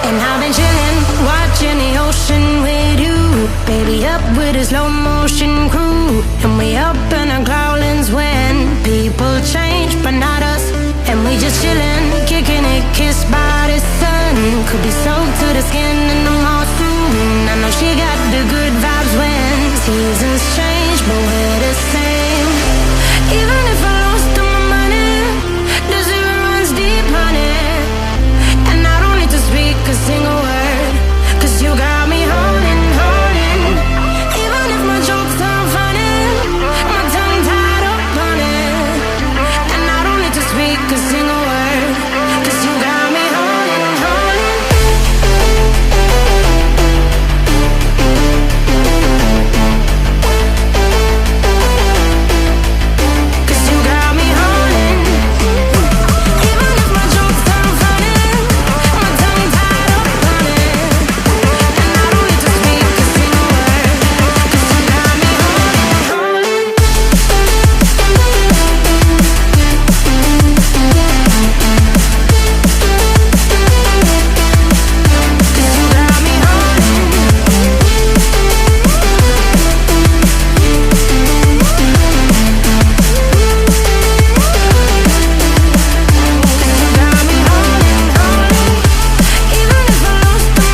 And I've been chillin', watching the ocean with you. Baby, up with a slow motion crew. And we up in our growlings when people change, but not us. And we just chillin', kicking it, kissed by the sun. Could be soaked to the skin in the mall soon. I know she got the good vibe.